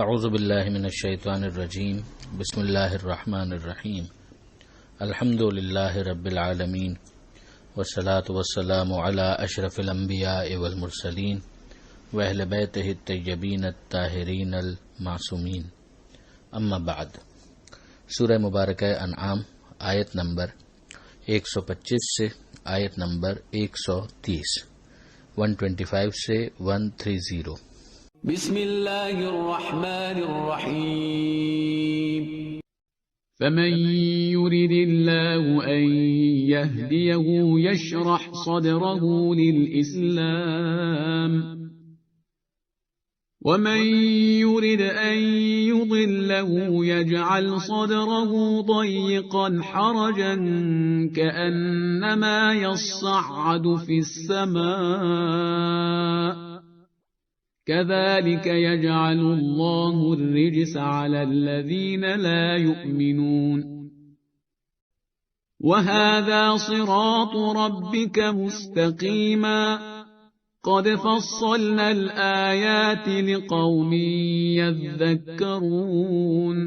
اعوذ باللہ من الشیطان الرجیم بسم اللہ الرحمن الرحیم الحمد للہ رب العالمین والصلاة والسلام علی اشرف الانبیاء والمرسلین واہل بیتہ الطیبین الطاہرین المعصومین اما بعد۔ سورہ مبارکہ انعام آیت نمبر 125 سے آیت نمبر 130، 125 سے 130۔ بسم اللہ الرحمن الرحیم فمن يرد الله أن يهديه يشرح صدره للإسلام ومن يرد أن يضله يجعل صدره ضيقا حرجا كأنما يصعد في السماء كذلك يجعل الله الرجس على الذين لا يؤمنون وهذا صراط ربك مستقيما قد فصلنا الآيات لقوم يذكرون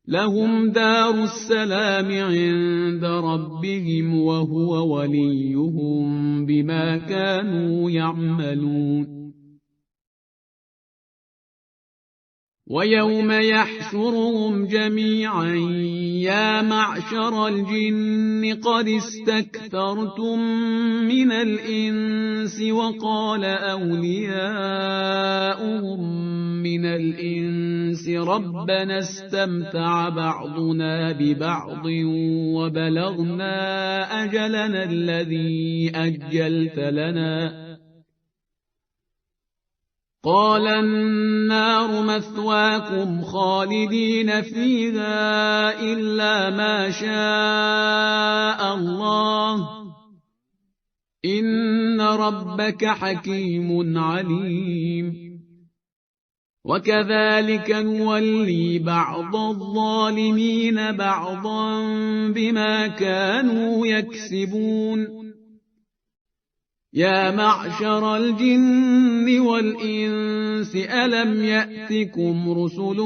لهم دار السلام عند ربهم وهو وليهم بما كانوا يعملون ويوم يحشرهم جميعا يا معشر الجن قد استكثرتم من الإنس وقال أولياؤهم من الإنس ربنا استمتع بعضنا ببعض وبلغنا أجلنا الذي أجلت لنا قال النار مثواكم خالدين فيها إلا ما شاء الله إن ربك حكيم عليم وكذلك نولي بعض الظالمين بعضا بما كانوا يكسبون يا معشر الجن والإنس ألم يأتكم رسل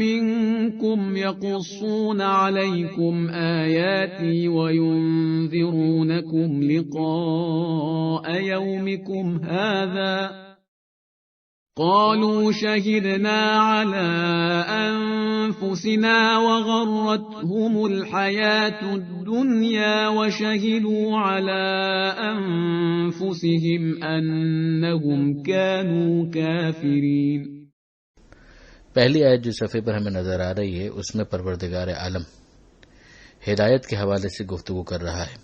منكم يقصون عليكم آياتي وينذرونكم لقاء يومكم هذا قالوا شهدنا على أنفسنا وغرتهم الحياة الدنيا وشهدوا على أنفسهم أنهم كانوا كافرين۔ پہلی آیت جو صفحے پر ہمیں نظر آ رہی ہے اس میں پروردگار عالم ہدایت کے حوالے سے گفتگو کر رہا ہے۔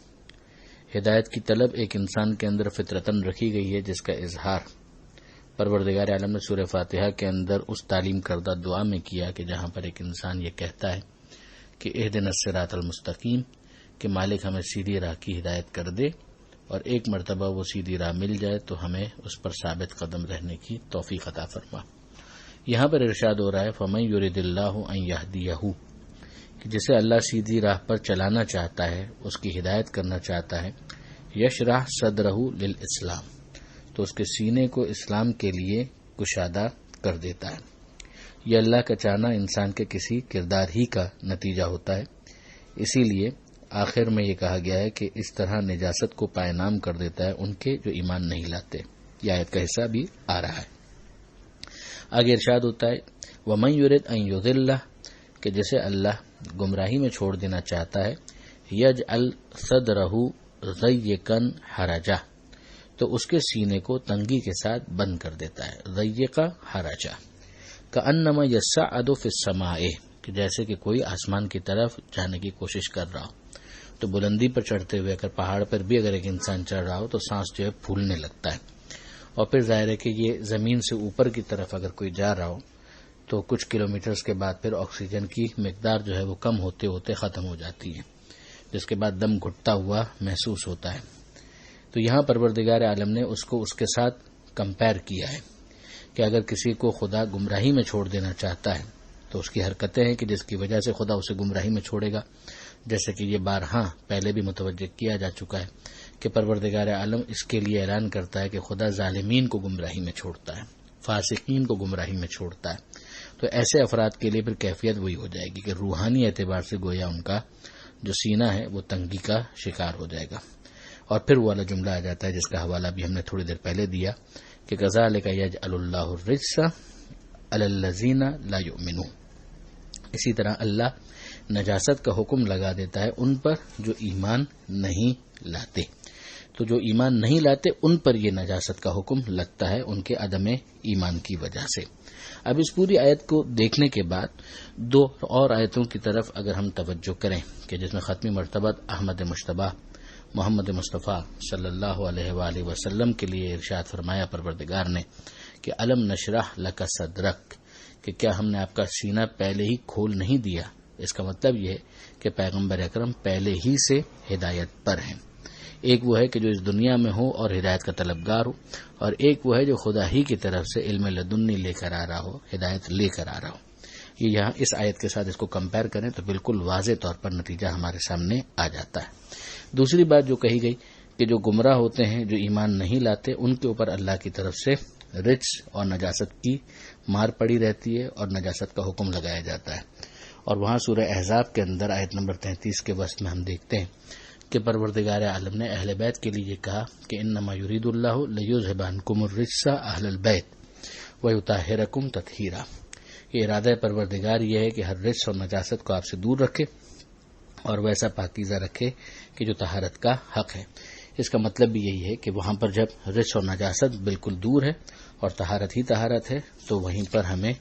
ہدایت کی طلب ایک انسان کے اندر فطرتاً رکھی گئی ہے، جس کا اظہار پروردگار عالم نے سورہ فاتحہ کے اندر اس تعلیم کردہ دعا میں کیا کہ جہاں پر ایک انسان یہ کہتا ہے کہ اہدنا الصراط المستقیم، کہ مالک ہمیں سیدھی راہ کی ہدایت کر دے، اور ایک مرتبہ وہ سیدھی راہ مل جائے تو ہمیں اس پر ثابت قدم رہنے کی توفیق عطا فرما۔ یہاں پر ارشاد ہو رہا ہے فمن یرد اللہ ان یہدیہ، کہ جسے اللہ سیدھی راہ پر چلانا چاہتا ہے، اس کی ہدایت کرنا چاہتا ہے، یشرح صدرہ للاسلام، تو اس کے سینے کو اسلام کے لیے کشادہ کر دیتا ہے۔ یہ اللہ کا چاہنا انسان کے کسی کردار ہی کا نتیجہ ہوتا ہے، اسی لیے آخر میں یہ کہا گیا ہے کہ اس طرح نجاست کو پائے نام کر دیتا ہے ان کے جو ایمان نہیں لاتے۔ یہ آیت کا حصہ بھی آ رہا ہے۔ آگے ارشاد ہوتا ہے وَمَن يُرِدْ أَن يُضِلَّهُ، کہ جسے اللہ گمراہی میں چھوڑ دینا چاہتا ہے، يَجْعَلْ صَدْرَهُ ضَيِّقًا حَرَجًا، تو اس کے سینے کو تنگی کے ساتھ بند کر دیتا ہے۔ ضیق حرجا کأنما یصعد فی السماء، کہ جیسے کہ کوئی آسمان کی طرف جانے کی کوشش کر رہا ہو۔ تو بلندی پر چڑھتے ہوئے اگر پہاڑ پر بھی اگر ایک انسان چڑھ رہا ہو تو سانس جو ہے پھولنے لگتا ہے، اور پھر ظاہر ہے کہ یہ زمین سے اوپر کی طرف اگر کوئی جا رہا ہو تو کچھ کلومیٹرز کے بعد پھر آکسیجن کی مقدار جو ہے وہ کم ہوتے ہوتے ختم ہو جاتی ہے، جس کے بعد دم گھٹتا ہوا محسوس ہوتا ہے۔ تو یہاں پروردگار عالم نے اس کو اس کے ساتھ کمپیر کیا ہے کہ اگر کسی کو خدا گمراہی میں چھوڑ دینا چاہتا ہے تو اس کی حرکتیں ہیں کہ جس کی وجہ سے خدا اسے گمراہی میں چھوڑے گا، جیسے کہ یہ بارہا پہلے بھی متوجہ کیا جا چکا ہے کہ پروردگار عالم اس کے لیے اعلان کرتا ہے کہ خدا ظالمین کو گمراہی میں چھوڑتا ہے، فاسقین کو گمراہی میں چھوڑتا ہے. تو ایسے افراد کے لیے پھر کیفیت وہی ہو جائے گی کہ روحانی اعتبار سے گویا ان کا جو سینہ ہے وہ تنگی کا شکار ہو جائے گا. اور پھر وہ والا جملہ آ جاتا ہے جس کا حوالہ بھی ہم نے تھوڑی دیر پہلے دیا کہ کذالک یجعل اللہ الرجس علی الذین لا یؤمنون. اسی طرح اللہ نجاست کا حکم لگا دیتا ہے ان پر جو ایمان نہیں لاتے. تو جو ایمان نہیں لاتے ان پر یہ نجاست کا حکم لگتا ہے ان کے عدم ایمان کی وجہ سے. اب اس پوری آیت کو دیکھنے کے بعد دو اور آیتوں کی طرف اگر ہم توجہ کریں کہ جس میں ختمی مرتبہ احمد مجتبی محمد مصطفیٰ صلی اللہ علیہ وآلہ وسلم کے لیے ارشاد فرمایا پروردگار نے کہ الم نشرح لک صدرک، کہ کیا ہم نے آپ کا سینہ پہلے ہی کھول نہیں دیا. اس کا مطلب یہ ہے کہ پیغمبر اکرم پہلے ہی سے ہدایت پر ہیں. ایک وہ ہے کہ جو اس دنیا میں ہو اور ہدایت کا طلبگار ہو، اور ایک وہ ہے جو خدا ہی کی طرف سے علم لدنی لے کر آ رہا ہو، ہدایت لے کر آ رہا ہو. یہ یہاں اس آیت کے ساتھ اس کو کمپیئر کریں تو بالکل واضح طور پر نتیجہ ہمارے سامنے آ جاتا ہے. دوسری بات جو کہی گئی کہ جو گمراہ ہوتے ہیں، جو ایمان نہیں لاتے، ان کے اوپر اللہ کی طرف سے رجس اور نجاست کی مار پڑی رہتی ہے اور نجاست کا حکم لگایا جاتا ہے. اور وہاں سورہ احزاب کے اندر آیت نمبر 33 کے وسط میں ہم دیکھتے ہیں کہ پروردگار عالم نے اہل بیت کے لیے کہا کہ انما یرید اللہ لیذھب عنکم الرجس اہل البیت ویطہرکم تطہیرا. یہ ارادہ پروردگار یہ ہے کہ ہر رجس اور نجاست کو آپ سے دور رکھے اور ویسا پاکیزہ رکھے کہ جو طہارت کا حق ہے. اس کا مطلب بھی یہی ہے کہ وہاں پر جب رجس اور نجاست بالکل دور ہے اور طہارت ہی طہارت ہے تو وہیں پر ہمیں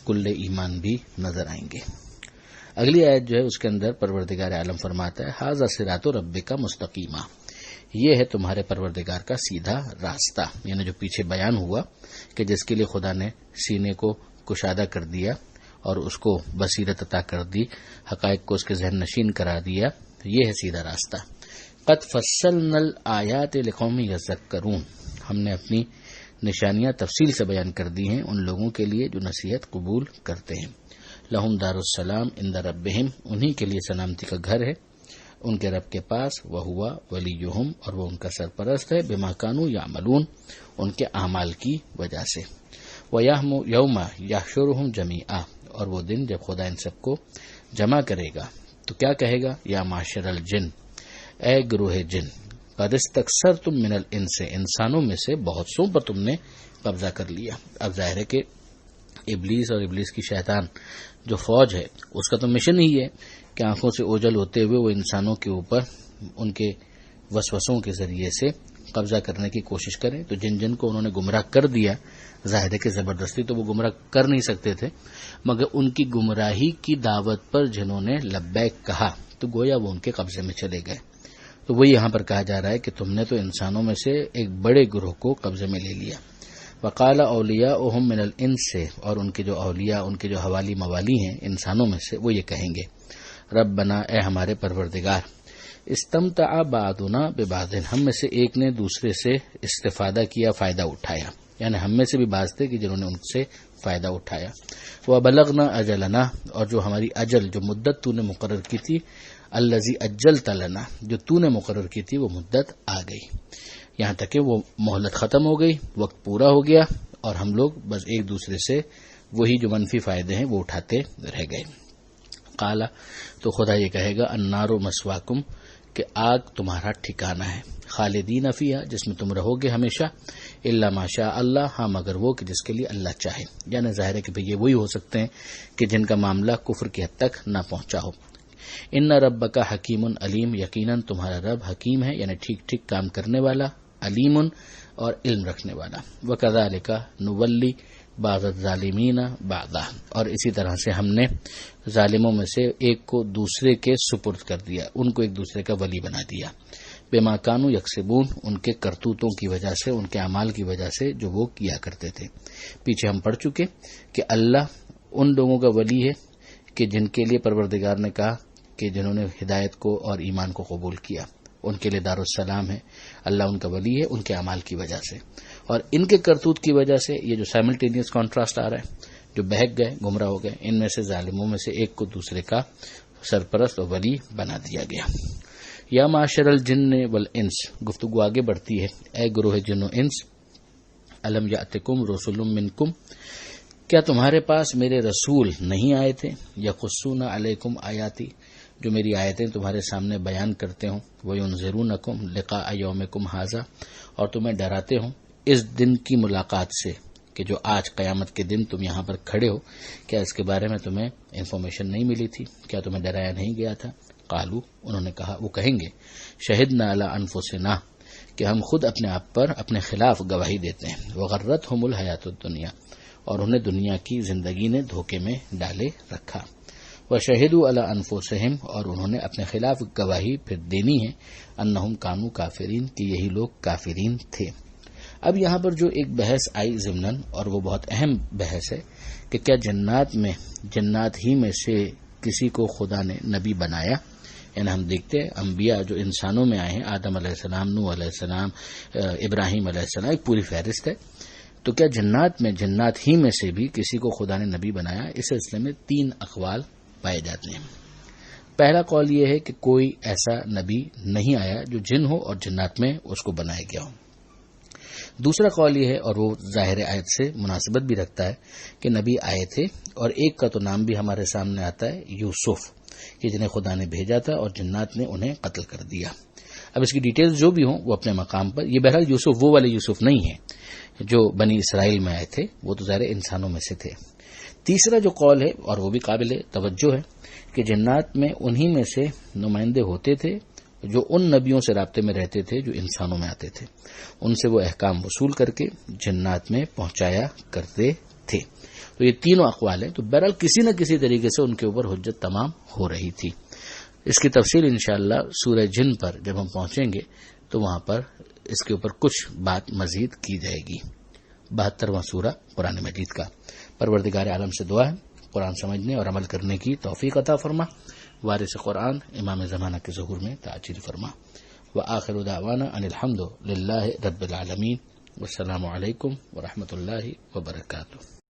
کل ایمان بھی نظر آئیں گے. اگلی آیت جو ہے اس کے اندر پروردگار عالم فرماتا ہے ھذا صراط ربک مستقیما، یہ ہے تمہارے پروردگار کا سیدھا راستہ. یعنی جو پیچھے بیان ہوا کہ جس کے لیے خدا نے سینے کو کشادہ کر دیا اور اس کو بصیرت عطا کر دی، حقائق کو اس کے ذہن نشین کرا دیا، یہ ہے سیدھا راستہ. قد فصلنا الآیات لقوم یذکرون، ہم نے اپنی نشانیاں تفصیل سے بیان کر دی ہیں ان لوگوں کے لیے جو نصیحت قبول کرتے ہیں. لہم دار السلام عند ربہم، انہی کے لیے سلامتی کا گھر ہے ان کے رب کے پاس. وہوا ولیہم، اور وہ ان کا سرپرست ہے. بما کانوا یعملون، ان کے اعمال کی وجہ سے. ویوم یحشرہم جمیعا، اور وہ دن جب خدا ان سب کو جمع کرے گا تو کیا کہے گا؟ یا معشر الجن، اے گروہ جن، قد استکثرتم من الانس، انسانوں میں سے بہت سو پر تم نے قبضہ کر لیا. اب ظاہر ہے کہ ابلیس اور ابلیس کی شیطان جو فوج ہے اس کا تو مشن ہی ہے کہ آنکھوں سے اوجل ہوتے ہوئے وہ انسانوں کے اوپر ان کے وسوسوں کے ذریعے سے قبضہ کرنے کی کوشش کریں. تو جن جن کو انہوں نے گمراہ کر دیا، ظاہر ہے کہ زبردستی تو وہ گمراہ کر نہیں سکتے تھے، مگر ان کی گمراہی کی دعوت پر جنہوں نے لبیک کہا تو گویا وہ ان کے قبضے میں چلے گئے. تو وہی یہاں پر کہا جا رہا ہے کہ تم نے تو انسانوں میں سے ایک بڑے گروہ کو قبضے میں لے لیا. وقال اولیاؤہم من الانس، اور ان کے جو اولیاء، ان کے جو حوالی موالی ہیں انسانوں میں سے، وہ یہ کہیں گے ربنا، اے ہمارے پروردگار، استمتع بعضنا ببعض، ہم میں سے ایک نے دوسرے سے استفادہ کیا، فائدہ اٹھایا. یعنی ہم میں سے بھی بعض تھے کہ جنہوں نے ان سے فائدہ اٹھایا. وبلغنا اجلنا، اور جو ہماری اجل، جو مدت تو نے مقرر کی تھی، الذی اجلت لنا، جو تو نے مقرر کی تھی وہ مدت آ گئی. یہاں تک کہ وہ مہلت ختم ہو گئی، وقت پورا ہو گیا اور ہم لوگ بس ایک دوسرے سے وہی جو منفی فائدے ہیں وہ اٹھاتے رہ گئے. قالا، تو خدا یہ کہے گا النار مسواکم، کہ آگ تمہارا ٹھکانہ ہے، خالدین فیہا، جس میں تم رہو گے ہمیشہ، الا ما شاء اللہ، ہاں مگر وہ کہ جس کے لیے اللہ چاہے. یعنی ظاہر ہے کہ یہ وہی ہو سکتے ہیں کہ جن کا معاملہ کفر کی حد تک نہ پہنچا ہو. ان ربک حکیم علیم، یقیناً تمہارا رب حکیم ہے، یعنی ٹھیک ٹھیک کام کرنے والا، علیم اور علم رکھنے والا. وکذالک نولی بعض الظالمین بعضا، اور اسی طرح سے ہم نے ظالموں میں سے ایک کو دوسرے کے سپرد کر دیا، ان کو ایک دوسرے کا ولی بنا دیا. بما کانوا یکسبون، ان کے کرتوتوں کی وجہ سے، ان کے اعمال کی وجہ سے جو وہ کیا کرتے تھے. پیچھے ہم پڑھ چکے کہ اللہ ان لوگوں کا ولی ہے کہ جن کے لیے پروردگار نے کہا کہ جنہوں نے ہدایت کو اور ایمان کو قبول کیا، ان کے لیے دار السلام ہے، اللہ ان کا ولی ہے ان کے اعمال کی وجہ سے. اور ان کے کرتوت کی وجہ سے یہ جو سائملٹینیس کانٹراسٹ آ رہا ہے، جو بہک گئے، گمراہ ہو گئے، ان میں سے ظالموں میں سے ایک کو دوسرے کا سرپرست اور ولی بنا دیا گیا. یا معاشر الجن والانس، گفتگو آگے بڑھتی ہے، اے گروہ جن و انس، الم یاتکم رسول منکم، کیا تمہارے پاس میرے رسول نہیں آئے تھے؟ یقصون علیکم آیاتی، جو میری آیتیں تمہارے سامنے بیان کرتے ہوں، وینذرونکم لقاء یومکم ھذا، اور تمہیں ڈراتے ہوں اس دن کی ملاقات سے کہ جو آج قیامت کے دن تم یہاں پر کھڑے ہو، کیا اس کے بارے میں تمہیں انفارمیشن نہیں ملی تھی؟ کیا تمہیں ڈرایا نہیں گیا تھا؟ قالو، انہوں نے کہا، وہ کہیں گے، شہدنا علی انفسنا، کہ ہم خود اپنے آپ پر اپنے خلاف گواہی دیتے ہیں، وغرتہم الحیات الدنیا، اور انہیں دنیا کی زندگی نے دھوکے میں ڈالے رکھا، وشہدوا علی انفسہم، اور انہوں نے اپنے خلاف گواہی پھر دینی ہے، انہم کانوا کافرین، کہ یہی لوگ کافرین تھے۔ اب یہاں پر جو ایک بحث آئی ضمناً، اور وہ بہت اہم بحث ہے کہ کیا جنات ہی میں سے کسی کو خدا نے نبی بنایا؟ یعنی ہم دیکھتے ہیں انبیاء جو انسانوں میں آئے ہیں، آدم علیہ السلام، نوح علیہ السلام، ابراہیم علیہ السلام، ایک پوری فہرست ہے، تو کیا جنات ہی میں سے بھی کسی کو خدا نے نبی بنایا؟ اس سلسلے میں 3 اقوال پائے جاتے ہیں۔ پہلا قول یہ ہے کہ کوئی ایسا نبی نہیں آیا جو جن ہو اور جنات میں اس کو بنایا گیا ہو۔ دوسرا قول یہ ہے، اور وہ ظاہر آیت سے مناسبت بھی رکھتا ہے، کہ نبی آئے تھے، اور ایک کا تو نام بھی ہمارے سامنے آتا ہے، یوسف، کہ جنہیں خدا نے بھیجا تھا اور جنات نے انہیں قتل کر دیا۔ اب اس کی ڈیٹیلز جو بھی ہوں وہ اپنے مقام پر، یہ بہرحال یوسف وہ والے یوسف نہیں ہے جو بنی اسرائیل میں آئے تھے، وہ تو ظاہر انسانوں میں سے تھے۔ تیسرا جو قول ہے، اور وہ بھی قابل توجہ ہے، کہ جنات میں انہی میں سے نمائندے ہوتے تھے جو ان نبیوں سے رابطے میں رہتے تھے جو انسانوں میں آتے تھے، ان سے وہ احکام وصول کر کے جنات میں پہنچایا کرتے تھے۔ تو یہ تینوں اقوال ہیں، تو بہرحال کسی نہ کسی طریقے سے ان کے اوپر حجت تمام ہو رہی تھی۔ اس کی تفصیل انشاءاللہ سورہ جن پر جب ہم پہنچیں گے تو وہاں پر اس کے اوپر کچھ بات مزید کی جائے گی۔ 72واں سورہ قرآن مجید کا۔ پروردگار عالم سے دعا ہے قرآن سمجھنے اور عمل کرنے کی توفیق عطا فرما، وارث قرآن امام زمانہ کے ظہور میں تاجیل فرما، وآخر دعوانا ان الحمد للہ رب العالمین، والسلام علیکم ورحمۃ اللہ وبرکاتہ۔